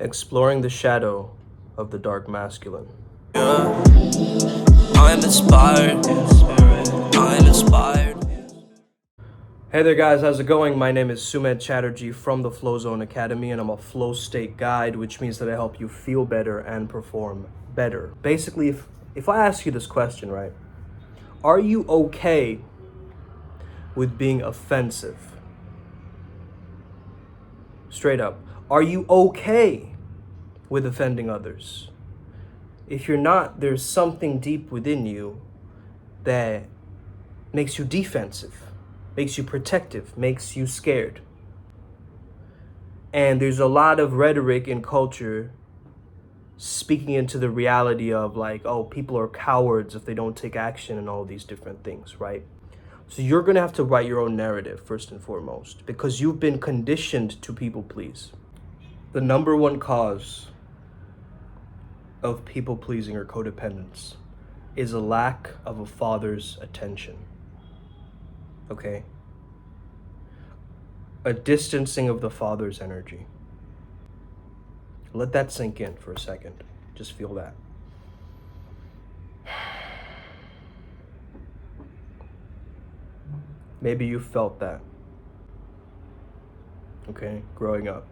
Exploring the shadow of the dark masculine. Yeah. I'm inspired. I'm inspired. Hey there guys, how's it going? My name is Sumed Chatterjee from the Flow Zone Academy, and I'm a flow state guide, which means that I help you feel better and perform better. Basically, if I ask you this question, right? Are you okay with being offensive? Straight up. Are you okay with offending others? If you're not, there's something deep within you that makes you defensive, makes you protective, makes you scared. And there's a lot of rhetoric in culture speaking into the reality of like, oh, people are cowards if they don't take action and all these different things, right? So you're gonna have to write your own narrative first and foremost, because you've been conditioned to people please. The number one cause of people pleasing or codependence is a lack of a father's attention. Okay? A distancing of the father's energy. Let that sink in for a second. Just feel that. Maybe you felt that. Okay, growing up.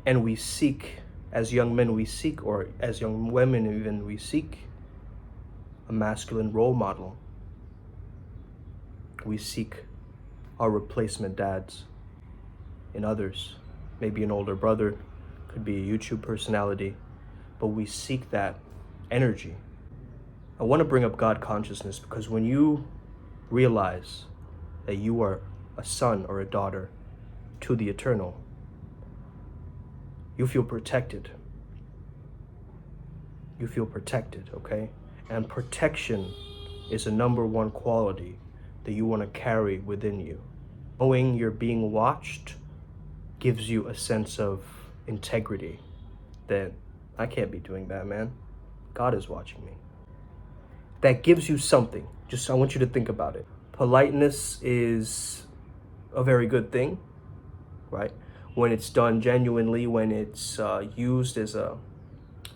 And we seek, as young men we seek, or as young women even, we seek a masculine role model. We seek our replacement dads in others. Maybe an older brother, could be a YouTube personality, but we seek that energy. I want to bring up God consciousness because when you realize that you are a son or a daughter to the eternal, you feel protected. You feel protected, okay? And protection is the number one quality that you want to carry within you. Knowing you're being watched gives you a sense of integrity that I can't be doing that, man. God is watching me. That gives you something. Just, I want you to think about it. Politeness is a very good thing, right? When it's done genuinely, when it's used as a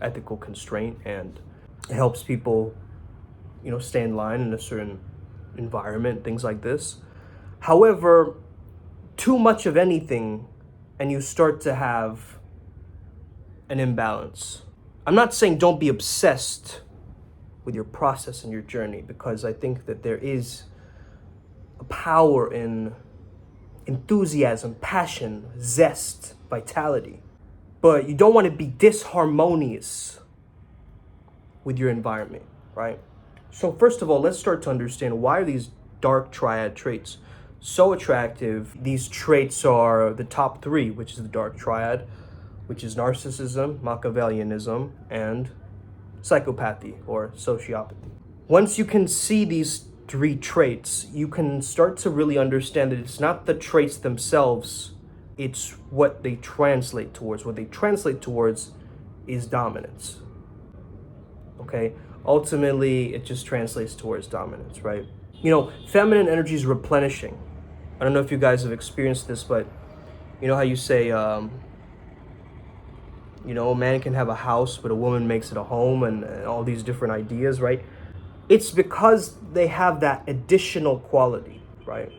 ethical constraint, and it helps people, stay in line in a certain environment, things like this. However, too much of anything and you start to have an imbalance. I'm not saying don't be obsessed with your process and your journey, because I think that there is a power in enthusiasm, passion, zest, vitality. But you don't want to be disharmonious with your environment, right? So first of all, let's start to understand, why are these dark triad traits so attractive? These traits are the top three, which is the dark triad, which is narcissism, Machiavellianism, and psychopathy or sociopathy. Once you can see these three traits, you can start to really understand that it's not the traits themselves, it's what they translate towards. What they translate towards is dominance. Okay? Ultimately, it just translates towards dominance, right? Feminine energy is replenishing. I don't know if you guys have experienced this, but you know how you say, a man can have a house, but a woman makes it a home, and all these different ideas, right? It's because they have that additional quality, right?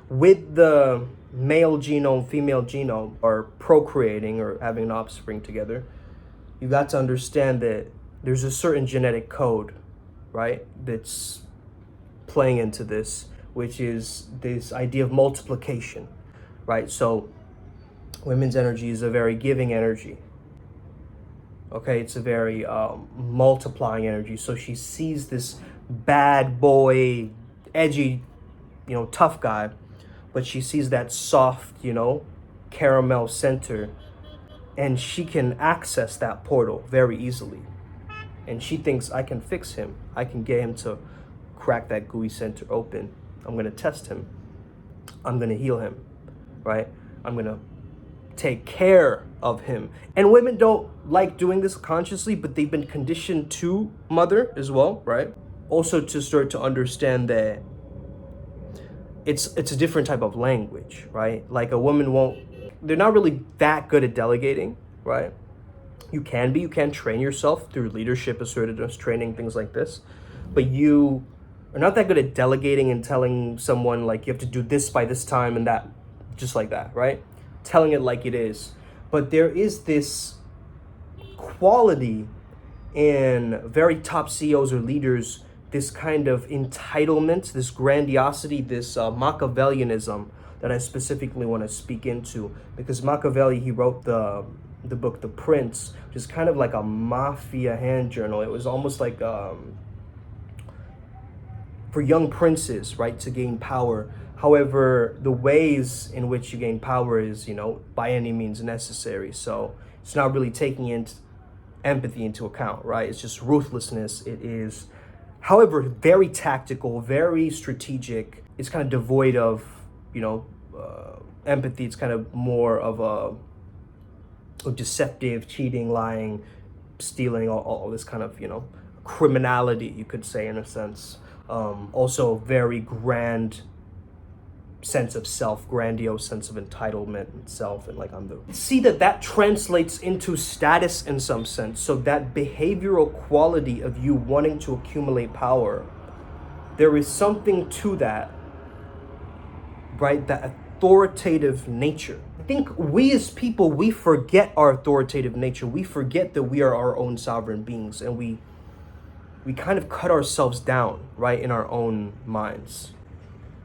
With the male genome, female genome, or procreating or having an offspring together, you got to understand that there's a certain genetic code, right, that's playing into this, which is this idea of multiplication, right? So women's energy is a very giving energy. Okay, it's a very multiplying energy. So she sees this bad boy, edgy, tough guy, but she sees that soft, caramel center, and she can access that portal very easily. And she thinks, I can fix him. I can get him to crack that gooey center open. I'm going to test him. I'm going to heal him, right? I'm going to take care of him. And women don't like doing this consciously, but they've been conditioned to mother as well, right? Also to start to understand that it's a different type of language, right? Like a woman won't they're not really that good at delegating, right? You can train yourself through leadership, assertiveness training, things like this, but you are not that good at delegating and telling someone like you have to do this by this time and that, just like that, right? Telling it like it is. But there is this quality in very top CEOs or leaders, this kind of entitlement, this grandiosity, this Machiavellianism that I specifically want to speak into, because Machiavelli, he wrote the book The Prince, which is kind of like a mafia hand journal. It was almost like for young princes, right, to gain power. However, the ways in which you gain power is, by any means necessary. So it's not really taking empathy into account, right? It's just ruthlessness. It is, however, very tactical, very strategic. It's kind of devoid of, empathy. It's kind of more of a deceptive, cheating, lying, stealing, all this kind of, criminality, you could say, in a sense. Also very grand sense of self, grandiose sense of entitlement and self, and like see that translates into status in some sense. So that behavioral quality of you wanting to accumulate power, there is something to that, right? That authoritative nature. I think we as people, we forget our authoritative nature. We forget that we are our own sovereign beings, and we kind of cut ourselves down, right, in our own minds.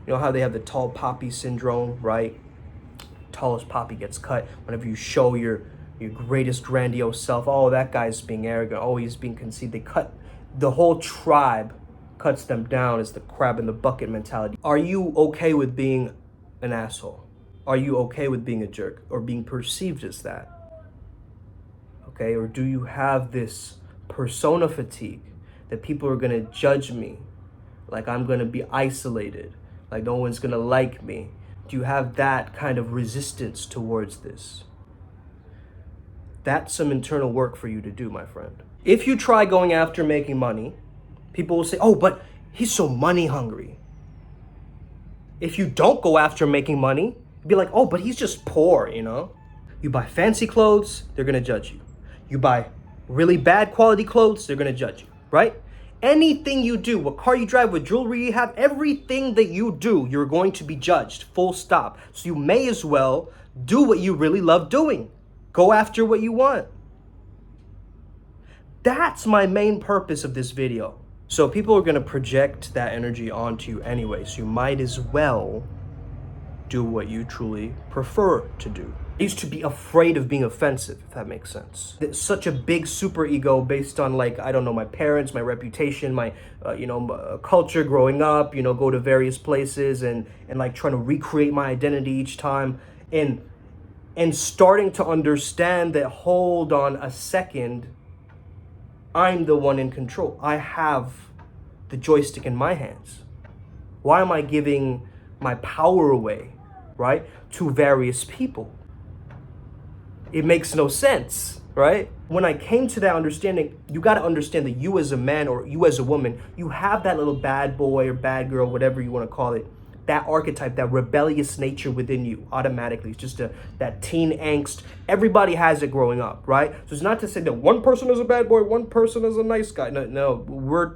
You know how they have the tall poppy syndrome, right? Tallest poppy gets cut. Whenever you show your greatest grandiose self, oh, that guy's being arrogant, oh, he's being conceited. They cut, the whole tribe cuts them down. As the crab in the bucket mentality. Are you okay with being an asshole? Are you okay with being a jerk or being perceived as that? Okay, or do you have this persona fatigue that people are gonna judge me, like I'm gonna be isolated, like no one's gonna like me? Do you have that kind of resistance towards this? That's some internal work for you to do, my friend. If you try going after making money, people will say, oh, but he's so money hungry. If you don't go after making money, be like, oh, but he's just poor, You buy fancy clothes, they're gonna judge you. You buy really bad quality clothes, they're gonna judge you, right? Anything you do, what car you drive, what jewelry you have, everything that you do, you're going to be judged, full stop. So you may as well do what you really love doing. Go after what you want. That's my main purpose of this video. So people are gonna project that energy onto you anyway, so you might as well do what you truly prefer to do. I used to be afraid of being offensive, if that makes sense. It's such a big super ego based on my parents, my reputation, my culture growing up, go to various places and like trying to recreate my identity each time, and starting to understand that, hold on a second, I'm the one in control. I have the joystick in my hands. Why am I giving my power away, right, to various people? It makes no sense, right? When I came to that understanding, you got to understand that you as a man or you as a woman, you have that little bad boy or bad girl, whatever you want to call it, that archetype, that rebellious nature within you automatically. It's just that teen angst. Everybody has it growing up, right? So it's not to say that one person is a bad boy, one person is a nice guy. No, we're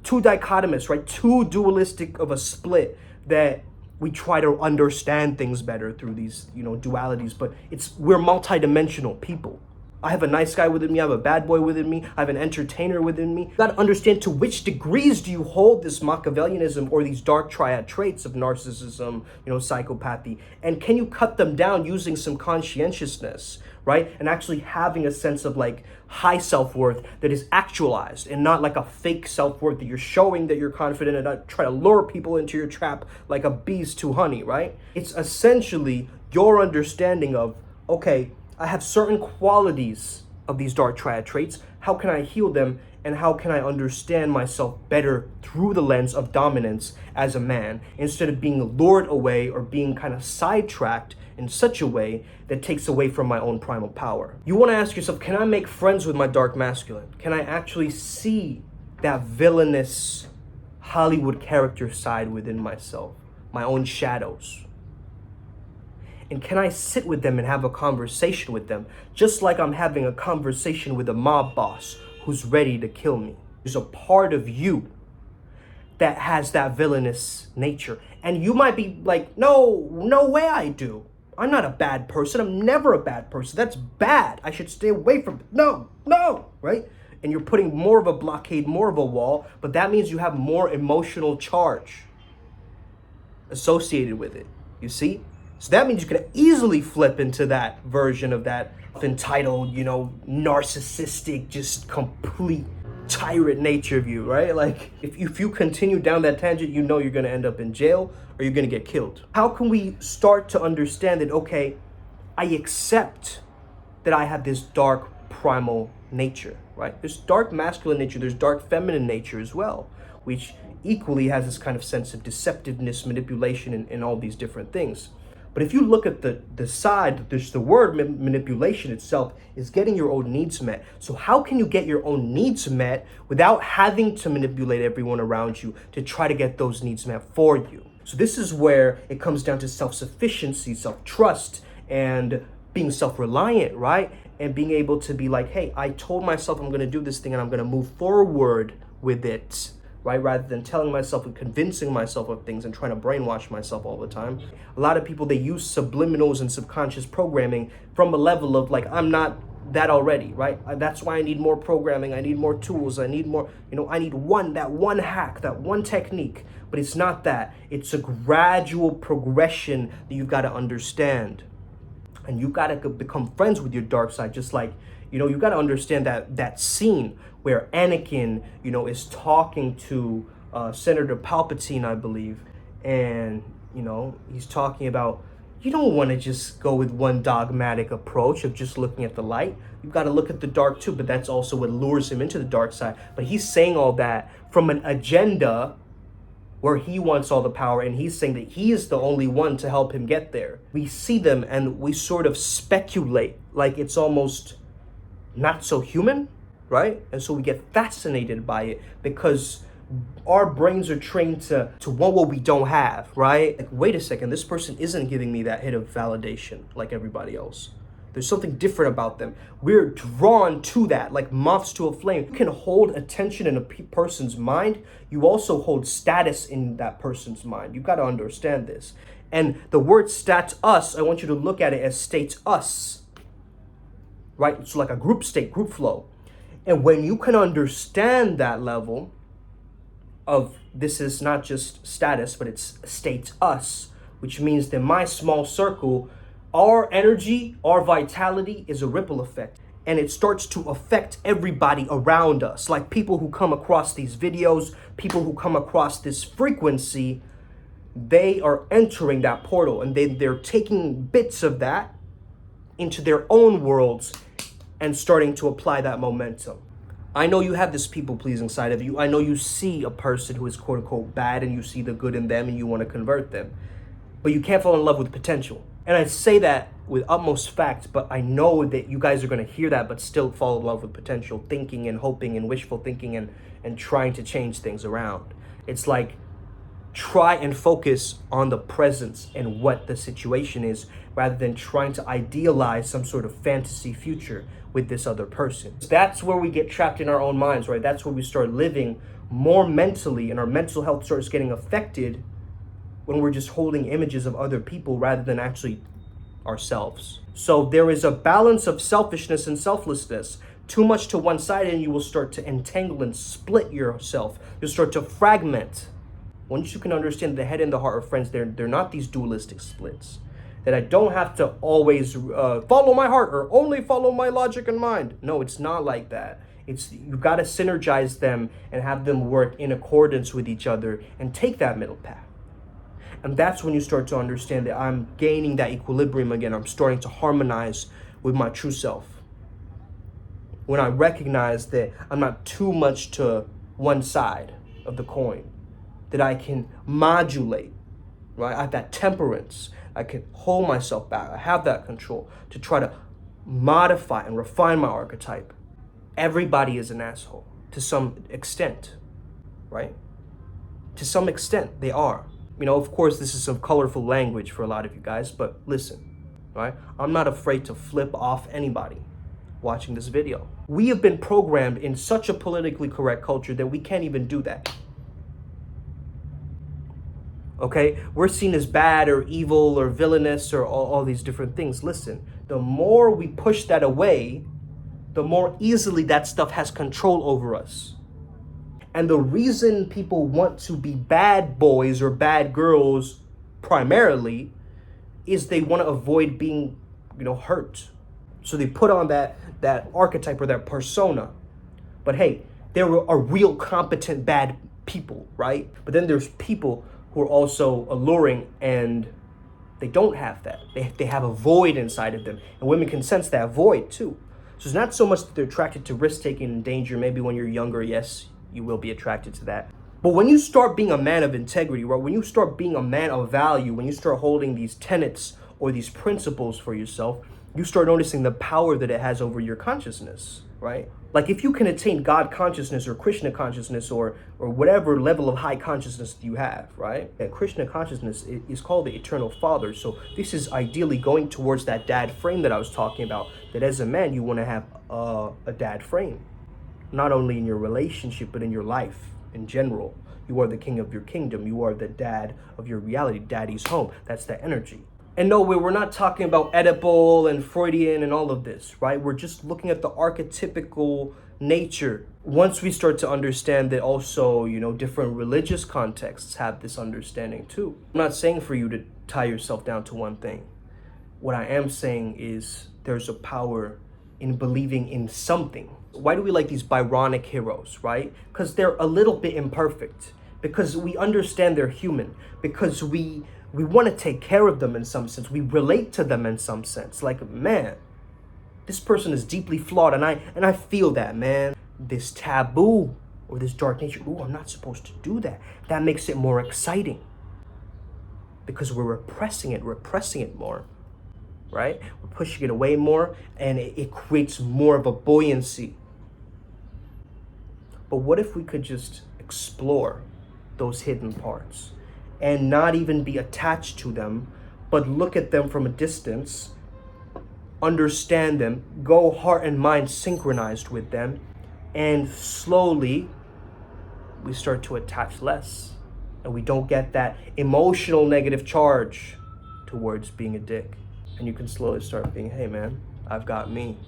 too dichotomous, right? Too dualistic of a split that we try to understand things better through these, dualities, but we're multidimensional people. I have a nice guy within me, I have a bad boy within me, I have an entertainer within me. You gotta understand to which degrees do you hold this Machiavellianism or these dark triad traits of narcissism, psychopathy, and can you cut them down using some conscientiousness, right? And actually having a sense of like high self-worth that is actualized and not like a fake self-worth that you're showing that you're confident and not try to lure people into your trap like a bees to honey, right? It's essentially your understanding of, okay, I have certain qualities of these dark triad traits. How can I heal them? And how can I understand myself better through the lens of dominance as a man, instead of being lured away or being kind of sidetracked in such a way that takes away from my own primal power? You want to ask yourself, can I make friends with my dark masculine? Can I actually see that villainous Hollywood character side within myself, my own shadows? And can I sit with them and have a conversation with them? Just like I'm having a conversation with a mob boss who's ready to kill me. There's a part of you that has that villainous nature. And you might be like, no way I do. I'm not a bad person. I'm never a bad person. That's bad. I should stay away from it. No, right? And you're putting more of a blockade, more of a wall, but that means you have more emotional charge associated with it, you see? So that means you can easily flip into that version of that entitled, narcissistic, just complete tyrant nature of you, right? Like if you continue down that tangent, you're gonna end up in jail or you're gonna get killed. How can we start to understand that, okay, I accept that I have this dark primal nature, right? There's dark masculine nature, there's dark feminine nature as well, which equally has this kind of sense of deceptiveness, manipulation, and all these different things. But if you look at the side, there's the word manipulation itself is getting your own needs met. So how can you get your own needs met without having to manipulate everyone around you to try to get those needs met for you? So this is where it comes down to self-sufficiency, self-trust, and being self-reliant, right? And being able to be like, hey, I told myself I'm going to do this thing and I'm going to move forward with it, right? Rather than telling myself and convincing myself of things and trying to brainwash myself all the time. A lot of people, they use subliminals and subconscious programming from a level of like, I'm not that already, right? That's why I need more programming. I need more tools. I need more, I need that one hack, that one technique. But it's not that. It's a gradual progression that you've got to understand. And you've got to become friends with your dark side, just like, you got to understand that scene where Anakin, is talking to Senator Palpatine, I believe, and, he's talking about, you don't want to just go with one dogmatic approach of just looking at the light. You've got to look at the dark too, but that's also what lures him into the dark side. But he's saying all that from an agenda where he wants all the power, and he's saying that he is the only one to help him get there. We see them and we sort of speculate like it's almost not so human, right? And so we get fascinated by it because our brains are trained to want what we don't have, right? Like, wait a second, this person isn't giving me that hit of validation like everybody else. There's something different about them. We're drawn to that, like moths to a flame. You can hold attention in a person's mind. You also hold status in that person's mind. You've got to understand this. And the word stats us, I want you to look at it as states us, right? It's like a group state, group flow. And when you can understand that level of this is not just status, but it's states us, which means that my small circle, our energy, our vitality is a ripple effect. And it starts to affect everybody around us. Like people who come across these videos, people who come across this frequency, they are entering that portal and they're taking bits of that into their own worlds and starting to apply that momentum. I know you have this people-pleasing side of you. I know you see a person who is quote-unquote bad and you see the good in them and you want to convert them. But you can't fall in love with potential. And I say that with utmost fact, but I know that you guys are going to hear that but still fall in love with potential, thinking and hoping and wishful thinking and trying to change things around. It's like, try and focus on the presence and what the situation is rather than trying to idealize some sort of fantasy future with this other person. That's where we get trapped in our own minds, right? That's where we start living more mentally and our mental health starts getting affected when we're just holding images of other people rather than actually ourselves. So there is a balance of selfishness and selflessness. Too much to one side and you will start to entangle and split yourself. You'll start to fragment. Once you can understand the head and the heart are friends, they're not these dualistic splits. That I don't have to always follow my heart or only follow my logic and mind. No, it's not like that. It's you've got to synergize them and have them work in accordance with each other and take that middle path. And that's when you start to understand that I'm gaining that equilibrium again. I'm starting to harmonize with my true self. When I recognize that I'm not too much to one side of the coin, that I can modulate, right? I have that temperance. I can hold myself back. I have that control to try to modify and refine my archetype. Everybody is an asshole to some extent, right? To some extent, they are. Of course, this is some colorful language for a lot of you guys, but listen, right? I'm not afraid to flip off anybody watching this video. We have been programmed in such a politically correct culture that we can't even do that. Okay? We're seen as bad or evil or villainous or all these different things. Listen, the more we push that away, the more easily that stuff has control over us. And the reason people want to be bad boys or bad girls primarily is they want to avoid being, hurt. So they put on that archetype or that persona. But hey, there are real competent bad people, right? But then there's people who are also alluring and they don't have that. They have a void inside of them. And women can sense that void too. So it's not so much that they're attracted to risk-taking and danger. Maybe when you're younger, yes, you will be attracted to that. But when you start being a man of integrity, right? When you start being a man of value, when you start holding these tenets or these principles for yourself, you start noticing the power that it has over your consciousness, right? Like if you can attain God consciousness or Krishna consciousness or whatever level of high consciousness you have, right? And Krishna consciousness is called the eternal father. So this is ideally going towards that dad frame that I was talking about, that as a man, you want to have a dad frame, not only in your relationship, but in your life in general. You are the king of your kingdom. You are the dad of your reality. Daddy's home. That's the energy. And no, we're not talking about Oedipal and Freudian and all of this, right? We're just looking at the archetypical nature. Once we start to understand that also, different religious contexts have this understanding too. I'm not saying for you to tie yourself down to one thing. What I am saying is there's a power in believing in something. Why do we like these Byronic heroes, right? Because they're a little bit imperfect. Because we understand they're human. Because we want to take care of them in some sense. We relate to them in some sense. Like, man, this person is deeply flawed, and I feel that, man. This taboo or this dark nature, ooh, I'm not supposed to do that. That makes it more exciting. Because we're repressing it more, right? We're pushing it away more, and it creates more of a buoyancy. But what if we could just explore those hidden parts and not even be attached to them, but look at them from a distance, understand them, go heart and mind synchronized with them, and slowly we start to attach less. And we don't get that emotional negative charge towards being a dick. And you can slowly start being, hey man, I've got me.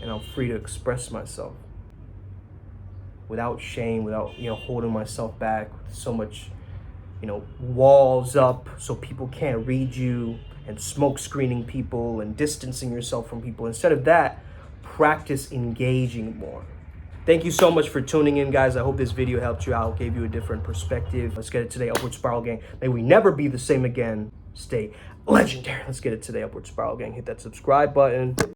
And I'm free to express myself without shame, without, holding myself back with so much, walls up so people can't read you, and smoke screening people and distancing yourself from people. Instead of that, practice engaging more. Thank you so much for tuning in, guys. I hope this video helped you out, gave you a different perspective. Let's get it today, Upward Spiral Gang. May we never be the same again. Stay legendary. Let's get it today, Upward Spiral Gang. Hit that subscribe button.